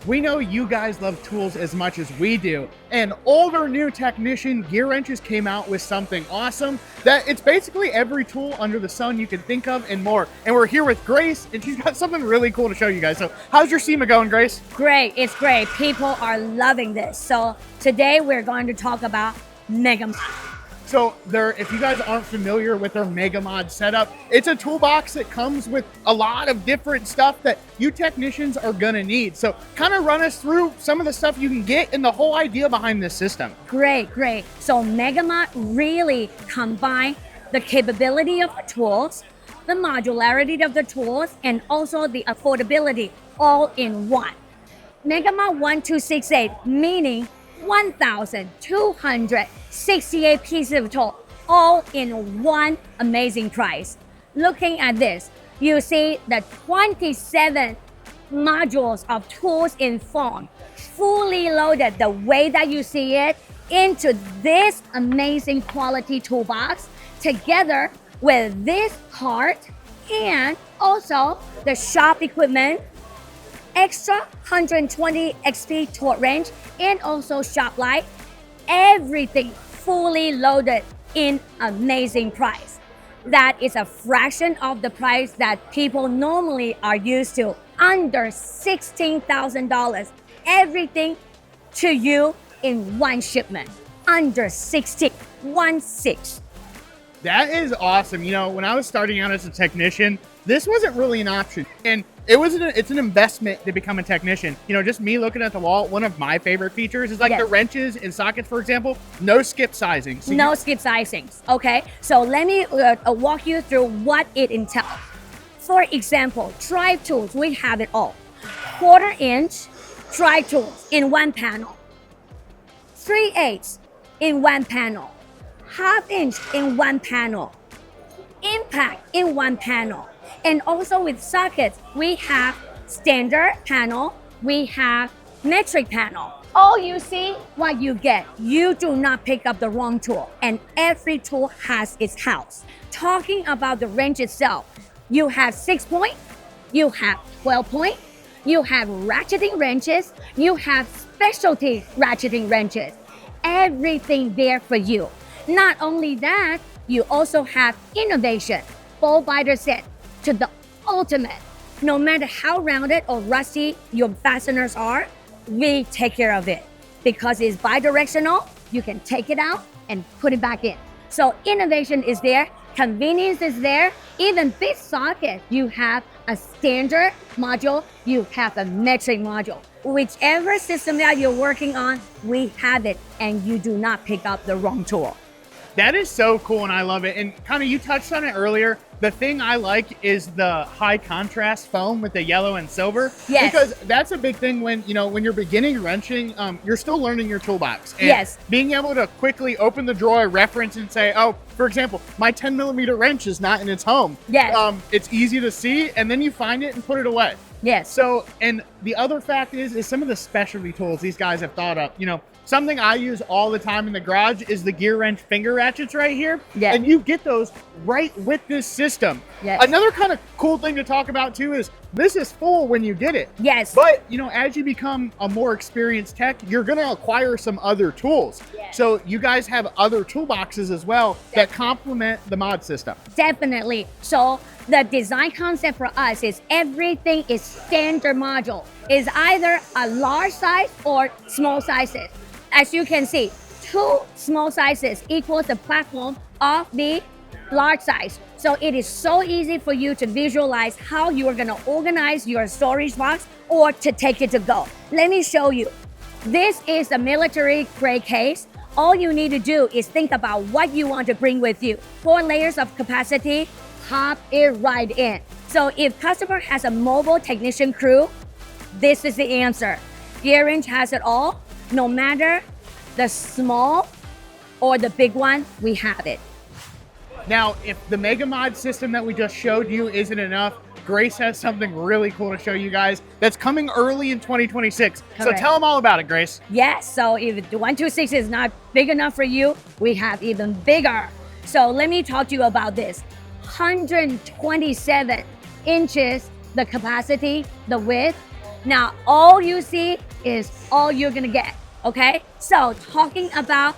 we know you guys love tools as much as we do. And old or new technician, Gearwrenches came out with something awesome that it's basically every tool under the sun you can think of and more. And we're here with Grace, and she's got something really cool to show you guys. So how's your SEMA going, Grace? Great, it's great. People are loving this. So today we're going to talk about MEGAMOD. So if you guys aren't familiar with their MEGAMOD setup, it's a toolbox that comes with a lot of different stuff that you technicians are gonna need. So kind of run us through some of the stuff you can get and the whole idea behind this system. Great, great. So MEGAMOD really combine the capability of the tools, the modularity of the tools, and also the affordability all in one. MEGAMOD 1268, meaning 1,268 pieces of tool, all in one amazing price. Looking at this, you see the 27 modules of tools in foam, fully loaded the way that you see it into this amazing quality toolbox, together with this cart and also the shop equipment, extra 120 XP torque range, and also shop light. Everything fully loaded in amazing price. That is a fraction of the price that people normally are used to, under $16,000. Everything to you in one shipment, under 16, 1/6. That is awesome. You know, when I was starting out as a technician, this wasn't really an option. And it's an investment to become a technician. You know, just me looking at the wall, one of my favorite features is like the wrenches and sockets, for example, no skip sizing. So no skip sizings, okay? So let me walk you through what it entails. For example, drive tools, we have it all. 1/4 inch drive tools in one panel. 3/8 in one panel. 1/2 inch in one panel. Impact in one panel. And also with sockets, we have standard panel, we have metric panel. All you see, what you get. You do not pick up the wrong tool, and every tool has its house. Talking about the wrench itself, you have 6-point, you have 12-point, you have ratcheting wrenches, you have specialty ratcheting wrenches. Everything there for you. Not only that, you also have innovation, ball biter set to the ultimate. No matter how rounded or rusty your fasteners are, we take care of it. Because it's bi-directional, you can take it out and put it back in. So innovation is there, convenience is there. Even big socket, you have a standard module, you have a metric module. Whichever system that you're working on, we have it, and you do not pick up the wrong tool. That is so cool, and I love it. And kind of you touched on it earlier. The thing I like is the high contrast foam with the yellow and silver. Yes. Because that's a big thing when you're beginning wrenching, you're still learning your toolbox. And yes. Being able to quickly open the drawer, reference, and say, oh, for example, my 10mm wrench is not in its home. Yes. It's easy to see, and then you find it and put it away. Yes. So, and the other fact is some of the specialty tools these guys have thought up. You know, something I use all the time in the garage is the Gearwrench finger ratchets right here. Yeah. And you get those right with this system. Yes. Another kind of cool thing to talk about too is this is full when you get it. Yes. But, you know, as you become a more experienced tech, you're going to acquire some other tools. Yes. So you guys have other toolboxes as well that complement the mod system. Definitely. So the design concept for us is everything is standard module. Is either a large size or small sizes. As you can see, 2 small sizes equals the platform of the large size. So it is so easy for you to visualize how you are gonna organize your storage box or to take it to go. Let me show you. This is a military grade case. All you need to do is think about what you want to bring with you. 4 layers of capacity, pop it right in. So if customer has a mobile technician crew, this is the answer. Gearwrench has it all. No matter the small or the big one, we have it. Now, if the MEGAMOD system that we just showed you isn't enough, Grace has something really cool to show you guys that's coming early in 2026. Correct. So tell them all about it, Grace. Yes, so if the 126 is not big enough for you, we have even bigger. So let me talk to you about this. 127 inches, the capacity, the width, Now, all you see is all you're gonna get, okay? So talking about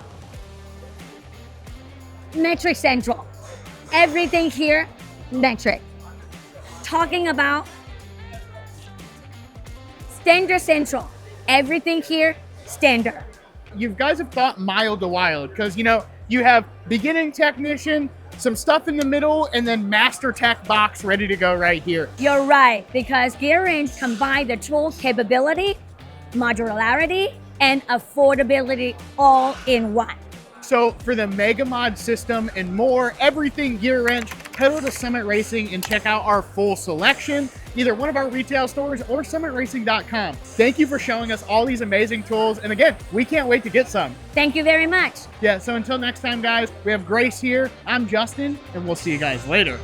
metric central, everything here, metric. Talking about standard central, everything here, standard. You guys have thought mild to wild because, you know, you have beginning technician, some stuff in the middle, and then master tech box ready to go right here. You're right, because Gearwrench combine the tool capability, modularity, and affordability all in one. So for the MEGAMOD system and more, everything Gearwrench, head over to Summit Racing and check out our full selection, either one of our retail stores or summitracing.com. Thank you for showing us all these amazing tools. And again, we can't wait to get some. Thank you very much. Yeah, so until next time, guys, we have Grace here. I'm Justin, and we'll see you guys later.